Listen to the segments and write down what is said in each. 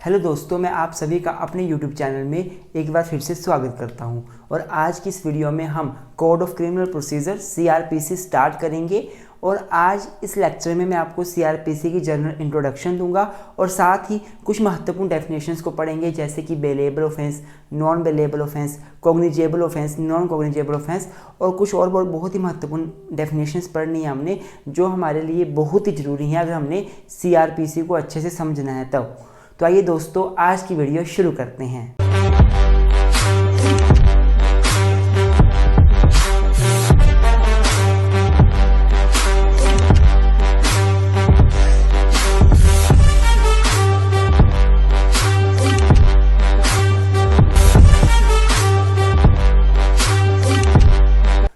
Hello दोस्तों, मैं आप सभी का अपने YouTube चैनल में एक बार फिर से स्वागत करता हूं। और आज की इस वीडियो में हम code of criminal procedure CRPC start करेंगे। और आज इस लेक्चर में मैं आपको CRPC की जनरल इंट्रोडक्शन दूंगा और साथ ही कुछ महत्वपूर्ण डेफिनेशंस को पढ़ेंगे, जैसे कि bailable offence, non bailable offence, cognizable offence, non cognizable offence और कुछ और बहुत ही महत्वपूर्ण डेफिनेशंस पढ़नी है हमने, जो हमारे लिए बहुत ही ज़रूरी है अगर हमने CRPC को अच्छे से समझना है तब। तो आइए दोस्तों, आज की वीडियो शुरू करते हैं।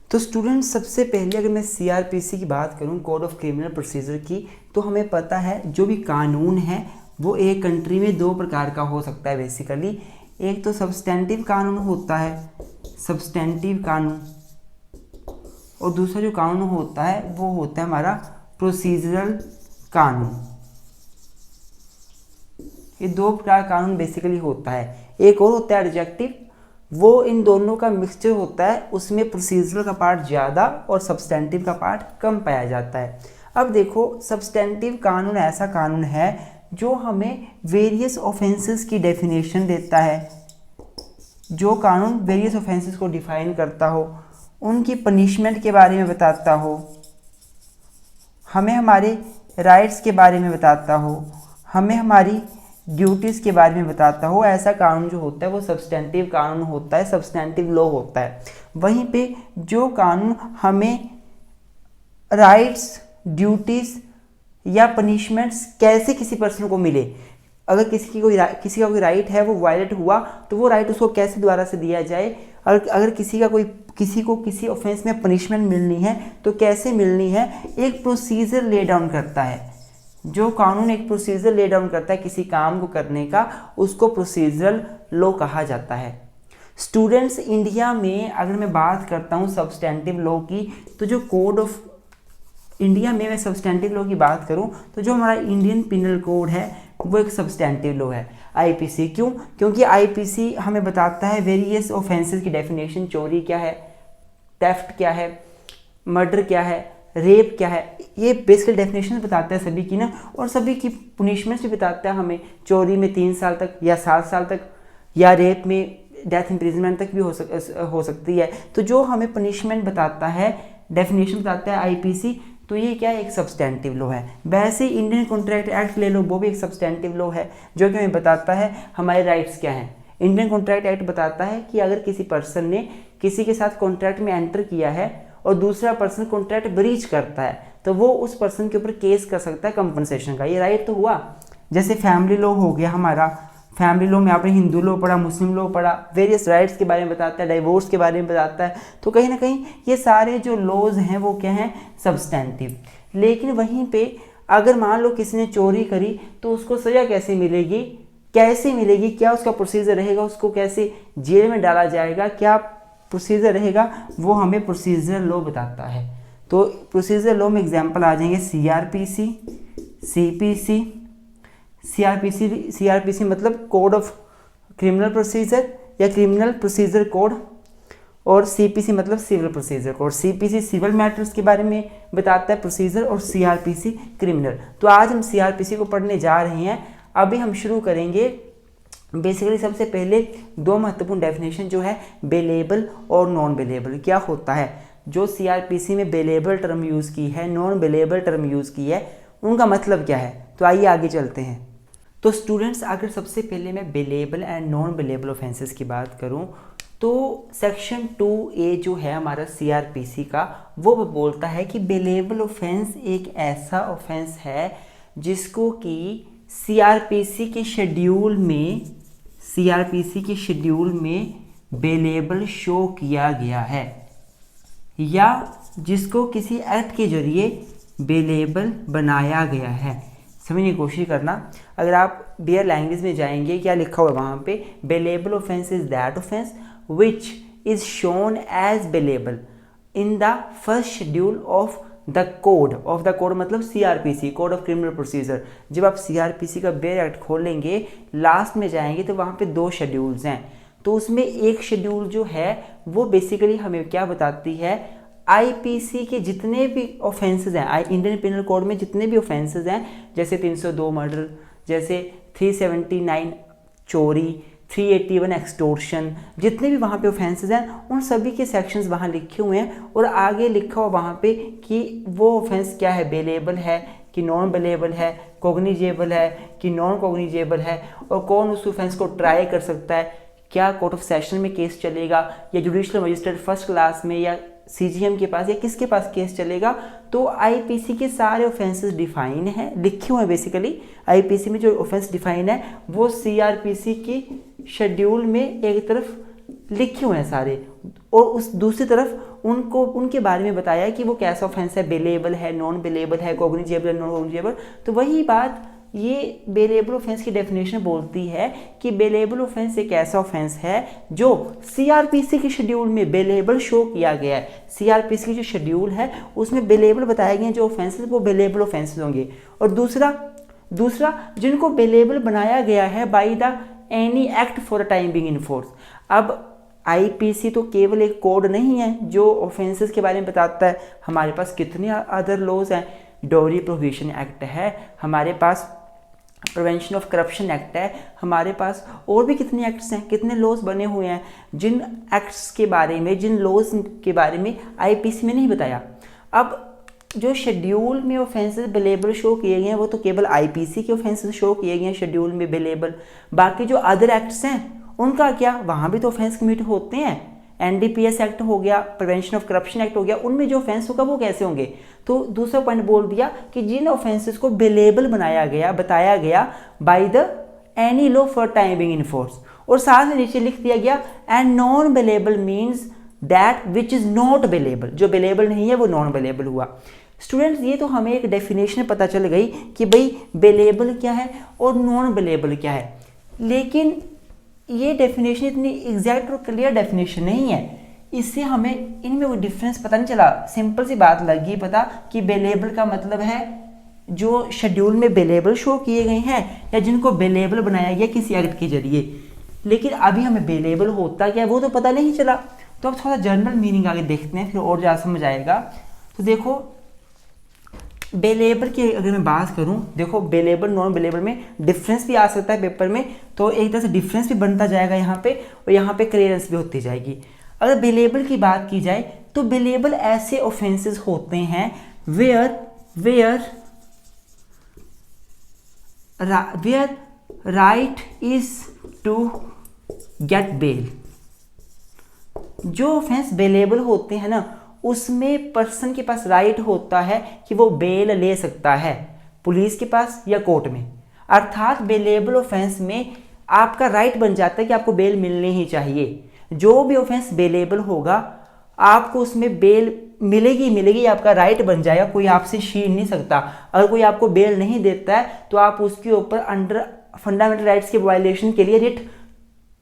तो स्टूडेंट्स, सबसे पहले अगर मैं CRPC की बात करूं, कोड ऑफ क्रिमिनल प्रोसीजर की, तो हमें पता है जो भी कानून है वो एक कंट्री में दो प्रकार का हो सकता है बेसिकली। एक तो सब्सटेंटिव कानून होता है, सब्सटेंटिव कानून, और दूसरा जो कानून होता है वो होता है हमारा प्रोसीजरल कानून। ये दो प्रकार का कानून बेसिकली होता है। एक और होता है एडजेक्टिव, वो इन दोनों का मिक्सचर होता है, उसमें प्रोसीजरल का पार्ट ज़्यादा और सब्सटेंटिव का पार्ट कम पाया जाता है। अब देखो, सब्सटेंटिव कानून ऐसा कानून है जो हमें वेरियस ऑफेंसेस की डेफिनेशन देता है। जो कानून वेरियस ऑफेंसेस को डिफाइन करता हो, उनकी पनिशमेंट के बारे में बताता हो, हमें हमारे राइट्स के बारे में बताता हो, हमें हमारी ड्यूटीज़ के बारे में बताता हो, ऐसा कानून जो होता है वो सब्सटेंटिव कानून होता है, सब्सटेंटिव लॉ होता है। वहीं पे जो कानून हमें राइट्स, ड्यूटीज़ या पनिशमेंट्स कैसे किसी पर्सन को मिले, अगर किसी का कोई राइट है वो वायलेट हुआ तो वो राइट उसको कैसे दोबारा से दिया जाए, अगर किसी को किसी ऑफेंस में पनिशमेंट मिलनी है तो कैसे मिलनी है, एक प्रोसीजर ले डाउन करता है। जो कानून एक प्रोसीजर ले डाउन करता है किसी काम को करने का, उसको प्रोसीजरल लॉ कहा जाता है। स्टूडेंट्स, इंडिया में अगर मैं बात करता हूँ सब्सटेंटिव लॉ की, तो जो कोड ऑफ इंडिया में मैं सब्सटेंटिव लॉ की बात करूं तो जो हमारा इंडियन पिनल कोड है वो एक सब्सटेंटिव लॉ है, IPC। क्यों? क्योंकि IPC हमें बताता है वेरियस ऑफेंसेस की डेफिनेशन। चोरी क्या है, थेफ्ट क्या है, मर्डर क्या है, रेप क्या है, ये बेसिकल डेफिनेशन बताता है सभी की ना, और सभी की पनिशमेंट्स भी बताता है हमें। चोरी में 3 साल तक या 7 साल तक, या रेप में डेथ इम्प्रिजनमेंट तक भी हो सकती है। तो जो हमें पनिशमेंट बताता है, डेफिनेशन बताता है IPC, तो ये क्या है, एक सब्सटेंटिव लॉ है। वैसे इंडियन कॉन्ट्रैक्ट एक्ट ले लो, वो भी एक सब्सटेंटिव लॉ है जो कि हमें बताता है हमारे राइट्स क्या हैं। इंडियन कॉन्ट्रैक्ट एक्ट बताता है कि अगर किसी पर्सन ने किसी के साथ कॉन्ट्रैक्ट में एंटर किया है और दूसरा पर्सन कॉन्ट्रैक्ट ब्रीच करता है तो वो उस पर्सन के ऊपर केस कर सकता है कंपनसेशन का। ये राइट तो हुआ। जैसे फैमिली लॉ हो गया हमारा, फैमिली लॉ में आपने हिंदू लॉ पढ़ा, मुस्लिम लॉ पढ़ा, वेरियस राइट्स के बारे में बताता है, डाइवोर्स के बारे में बताता है। तो कहीं ना कहीं ये सारे जो लॉज हैं वो क्या हैं, सब्सटेंटिव। लेकिन वहीं पे अगर मान लो किसी ने चोरी करी तो उसको सज़ा कैसे मिलेगी, क्या उसका प्रोसीजर रहेगा, उसको कैसे जेल में डाला जाएगा, क्या प्रोसीजर रहेगा, वो हमें प्रोसीजर लॉ बताता है। तो प्रोसीजर लॉ में एग्जाम्पल आ जाएंगे CRPC, CPC। CRPC मतलब कोड ऑफ क्रिमिनल प्रोसीजर या क्रिमिनल प्रोसीजर कोड, और CPC मतलब civil procedure code. CPC civil matters के बारे में बताता है प्रोसीजर, और CRPC क्रिमिनल। तो आज हम CRPC को पढ़ने जा रहे हैं। अभी हम शुरू करेंगे बेसिकली सबसे पहले दो महत्वपूर्ण डेफिनेशन जो है बेलेबल और नॉन बेलेबल। क्या होता है, जो CRPC में बेलेबल टर्म यूज़ की है, नॉन बेलेबल टर्म यूज़ की है, उनका मतलब क्या है। तो आइए आगे चलते हैं। तो स्टूडेंट्स, अगर सबसे पहले मैं bailable and non bailable offences की बात करूं तो सेक्शन 2A जो है हमारा CRPC का, वो बोलता है कि बेलेबल ऑफेंस एक ऐसा ऑफेंस है जिसको कि CRPC के शेड्यूल में बेलेबल शो किया गया है, या जिसको किसी एक्ट के जरिए बेलेबल बनाया गया है। समझने की कोशिश करना। अगर आप बेयर लैंग्वेज में जाएंगे, क्या लिखा हुआ है वहाँ पे, bailable offence is that offence which is shown as bailable in the first schedule of the code of the code मतलब CRPC, code of criminal procedure. जब आप CRPC का बेल एक्ट खोलेंगे, लास्ट में जाएंगे तो वहाँ पे 2 शेड्यूल्स हैं। तो उसमें एक शेड्यूल जो है वो बेसिकली हमें क्या बताती है, IPC के जितने भी ऑफेंसेस हैं, इंडियन पिनल कोड में जितने भी ऑफेंसेस हैं, जैसे 302 मर्डर, जैसे 379 चोरी, 381 एक्सटोर्शन, जितने भी वहाँ पे ऑफेंसेस हैं उन सभी के सेक्शंस वहाँ लिखे हुए हैं और आगे लिखा हुआ वहाँ पे कि वो ऑफेंस क्या है, बेलेबल है कि नॉन बेलेबल है, कॉग्निजेबल है कि नॉन कॉग्निजेबल है, और कौन उस ऑफेंस को ट्राई कर सकता है, क्या कोर्ट ऑफ सेशन में केस चलेगा या जुडिशियल मजिस्ट्रेट फर्स्ट क्लास में या CGM के पास या किसके पास केस चलेगा। तो IPC के सारे ऑफेंसेस डिफाइन है, लिखे हुए हैं। बेसिकली IPC में जो ऑफेंस डिफाइन है वो CRPC की शेड्यूल में एक तरफ लिखे हुए हैं सारे, और उस दूसरी तरफ उनको उनके बारे में बताया है कि वो कैसा ऑफेंस है, बेलेबल है, नॉन बेलेबल है, कॉग्निजेबल है, नॉन कॉग्निजेबल। तो वही बात ये बेलेबल ऑफेंस की डेफिनेशन बोलती है कि बेलेबल ऑफेंस एक ऐसा ऑफेंस है जो CRPC के शेड्यूल में बेलेबल शो किया गया है। CRPC की जो शेड्यूल है उसमें बेलेबल बताए गए हैं जो ऑफेंसेस, वो बेलेबल ऑफेंसेस होंगे। और दूसरा जिनको बेलेबल बनाया गया है by the any act for a time being in force. अब IPC तो केवल एक कोड नहीं है जो ऑफेंसेस के बारे में बताता है, हमारे पास कितने अदर लॉज हैं। डॉरी प्रोहिबिशन एक्ट है हमारे पास, प्रिवेंशन ऑफ करप्शन एक्ट है हमारे पास, और भी कितने एक्ट्स हैं, कितने लॉज बने हुए हैं, जिन एक्ट्स के बारे में, जिन लॉज के बारे में IPC में नहीं बताया। अब जो शेड्यूल में ऑफेंसेस बेलेबल शो किए गए हैं वो तो केवल IPC के ऑफेंसेस शो किए गए हैं शेड्यूल में बेलेबल। बाकी जो अदर एक्ट्स हैं उनका क्या, वहाँ भी तो ऑफेंस कमिट होते हैं। NDPS एक्ट हो गया, प्रिवेंशन ऑफ करप्शन एक्ट हो गया, उनमें जो ऑफेंस होगा वो कैसे होंगे। तो दूसरा पॉइंट बोल दिया कि जिन ऑफेंसेस को बेलेबल बनाया गया, बताया गया by the any law for time being in force, और साथ में नीचे लिख दिया गया and non bailable means that which is not bailable, जो बेलेबल नहीं है वो नॉन बेलेबल हुआ। स्टूडेंट्स ये तो हमें एक डेफिनेशन पता चल गई कि भाई बेलेबल क्या है और नॉन बेलेबल क्या है, लेकिन ये डेफिनेशन इतनी एग्जैक्ट और क्लियर डेफिनेशन नहीं है, इससे हमें इनमें कोई डिफरेंस पता नहीं चला। सिंपल सी बात लगी पता कि बेलेबल का मतलब है जो शेड्यूल में बेलेबल शो किए गए हैं या जिनको बेलेबल बनाया गया किसी एक्ट के जरिए, लेकिन अभी हमें बेलेबल होता क्या है वो तो पता नहीं चला। तो अब थोड़ा जनरल मीनिंग आगे देखते हैं, फिर और ज़्यादा समझ आएगा। तो देखो बेलेबल की अगर मैं बात करूं, देखो बेलेबल नॉन बेलेबल में डिफरेंस भी आ सकता है पेपर में, तो एक तरह से डिफरेंस भी बनता जाएगा यहाँ पे, और यहाँ पे क्लियरेंस भी होती जाएगी। अगर बेलेबल की बात की जाए तो बेलेबल ऐसे ऑफेंसेस होते हैं where right is to get bail. जो ऑफेंस बेलेबल होते हैं ना उसमें पर्सन के पास राइट होता है कि वो बेल ले सकता है पुलिस के पास या कोर्ट में, अर्थात बेलेबल ऑफेंस में आपका राइट बन जाता है कि आपको बेल मिलनी ही चाहिए। जो भी ऑफेंस बेलेबल होगा आपको उसमें बेल मिलेगी, आपका राइट बन जाएगा, कोई आपसे छीन नहीं सकता। अगर कोई आपको बेल नहीं देता है तो आप उसके ऊपर अंडर फंडामेंटल राइट्स के वायलेशन के लिए रिट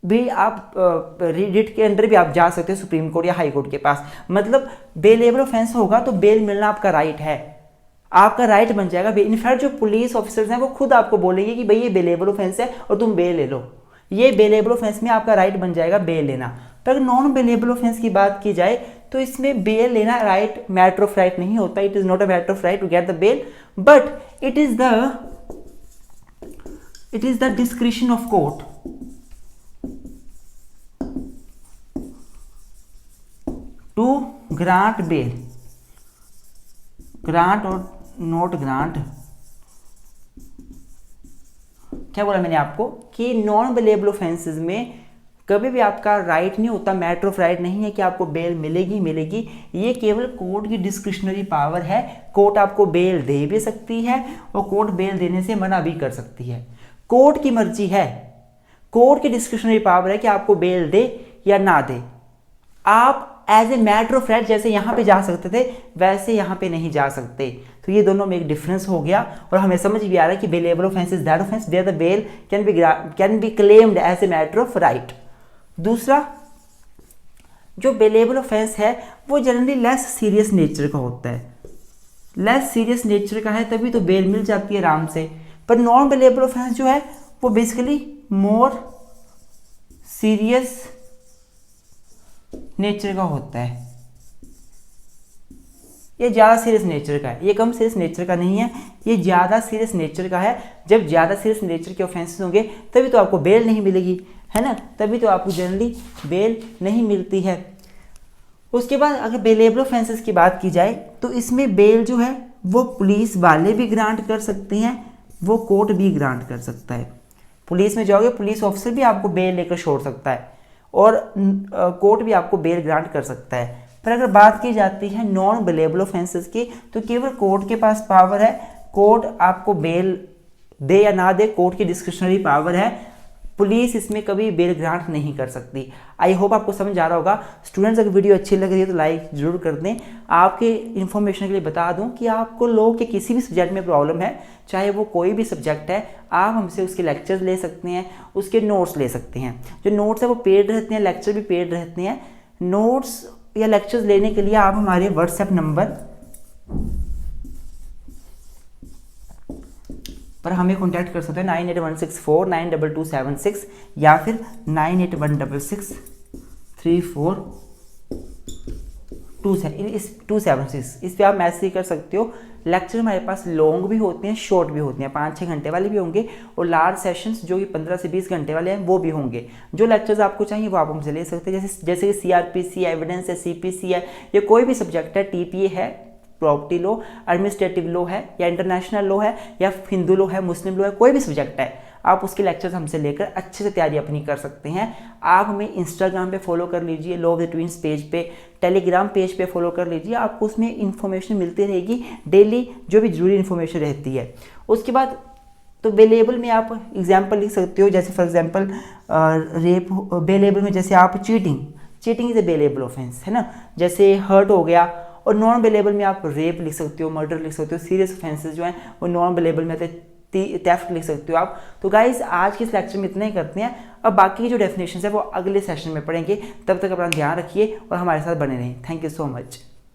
के अंडर भी आप जा सकते हो सुप्रीम कोर्ट या हाई कोर्ट के पास। मतलब बेलेबल ऑफेंस होगा तो बेल मिलना आपका राइट है, आपका राइट बन जाएगा। इनफैक्ट जो पुलिस ऑफिसर्स हैं वो खुद आपको बोलेंगे कि भाई ये बेलेबल ऑफेंस है और तुम बेल ले लो, ये बेलेबल ऑफेंस में आपका राइट बन जाएगा बेल लेना। पर नॉन बेलेबल ऑफेंस की बात की जाए तो इसमें बेल लेना राइट, मैटर ऑफ राइट नहीं होता। It is not a matter of right to get the bail, but it is the discretion of court to grant bail, grant और नॉट ग्रांट। क्या बोला मैंने आपको कि नॉन बेलेबल ऑफेंसेस में कभी भी आपका राइट नहीं होता, मैटर ऑफ राइट नहीं है कि आपको बेल मिलेगी। ये केवल कोर्ट की डिस्क्रिशनरी पावर है। कोर्ट आपको बेल दे भी सकती है और कोर्ट बेल देने से मना भी कर सकती है, कोर्ट की मर्जी है। कोर्ट की डिस्क्रिशनरी पावर है कि आपको बेल दे या ना दे। आप as a matter of right जैसे यहाँ पे जा सकते थे वैसे यहाँ पे नहीं जा सकते। तो ये दोनों में एक डिफरेंस हो गया और हमें समझ भी आ रहा है कि bailable offence is that offence where the bail can be claimed as a matter of right. दूसरा जो बेलेबल ऑफेंस है वो जनरली लेस सीरियस नेचर का होता है। लेस सीरियस नेचर का है तभी तो बेल मिल जाती है आराम से। पर नॉन बेलेबल ऑफेंस जो है वो बेसिकली मोर सीरियस नेचर का होता है, ये ज़्यादा सीरियस नेचर का है, ये कम सीरियस नेचर का नहीं है, ये ज़्यादा सीरियस नेचर का है। जब ज़्यादा सीरियस नेचर के ऑफेंसेस होंगे तभी तो आपको बेल नहीं मिलेगी, है ना, तभी तो आपको जनरली बेल नहीं मिलती है। उसके बाद अगर बेलेबल ऑफेंसेस की बात की जाए तो इसमें बेल जो है वो पुलिस वाले भी ग्रांट कर सकते हैं, वो कोर्ट भी ग्रांट कर सकता है। पुलिस में जाओगे पुलिस ऑफिसर भी आपको बेल लेकर छोड़ सकता है और कोर्ट भी आपको बेल ग्रांट कर सकता है। पर अगर बात की जाती है नॉन बेलेबल ऑफेंसेस की तो केवल कोर्ट के पास पावर है, कोर्ट आपको बेल दे या ना दे कोर्ट की डिस्क्रिशनरी पावर है, पुलिस इसमें कभी बेल ग्रांट नहीं कर सकती। आई होप आपको समझ आ रहा होगा। स्टूडेंट्स अगर वीडियो अच्छी लग रही है तो लाइक जरूर कर दें। आपके इन्फॉर्मेशन के लिए बता दूं कि आपको लॉ के किसी भी सब्जेक्ट में प्रॉब्लम है, चाहे वो कोई भी सब्जेक्ट है, आप हमसे उसके लेक्चर्स ले सकते हैं, उसके नोट्स ले सकते हैं। जो नोट्स है वो पेड रहते हैं, लेक्चर भी पेड रहते हैं। नोट्स या लेक्चर्स लेने के लिए आप हमारे व्हाट्सएप नंबर पर हमें कॉन्टैक्ट कर सकते हैं 9816492276 या फिर 98163427 इस पे आप मैसेज कर सकते हो। लेक्चर हमारे पास लॉन्ग भी होते हैं, शॉर्ट भी होते हैं, 5-6 घंटे वाले भी होंगे और लार्ज सेशंस जो कि 15 से 20 घंटे वाले हैं वो भी होंगे। जो लेक्चर्स आपको चाहिए वो आप हमसे ले सकते हैं, जैसे कि CRPC है, एविडेंस है, CPC है, या कोई भी सब्जेक्ट है, TPA है, प्रॉपर्टी लॉ, एडमिनिस्ट्रेटिव लॉ है, या इंटरनेशनल लॉ है, या हिंदू लॉ है, मुस्लिम लॉ है, कोई भी सब्जेक्ट है, आप उसके लेक्चर्स हमसे लेकर अच्छे से तैयारी अपनी कर सकते हैं। आप हमें इंस्टाग्राम पे फॉलो कर लीजिए, law of the twins page पे, टेलीग्राम पेज पे फॉलो कर लीजिए, आपको उसमें इन्फॉर्मेशन मिलती रहेगी डेली, जो भी जरूरी इन्फॉर्मेशन रहती है। उसके बाद तो बेलेबल में आप एग्जाम्पल लिख सकते हो, जैसे फॉर एग्जाम्पल रेप, बेलेबल में जैसे आप cheating is a bailable offence, है ना, जैसे हर्ट हो गया। और नॉन बेलेबल में आप रेप लिख सकते हो, मर्डर लिख सकते हो, सीरियस ऑफेंसेस जो हैं वो नॉन बेलेबल में आते हैं, थेफ्ट लिख सकते हो आप। तो गाइस आज के इस लेक्चर में इतना ही करते हैं, अब बाकी की जो डेफिनेशन है वो अगले सेशन में पढ़ेंगे। तब तक अपना ध्यान रखिए और हमारे साथ बने रहें। Thank you so much.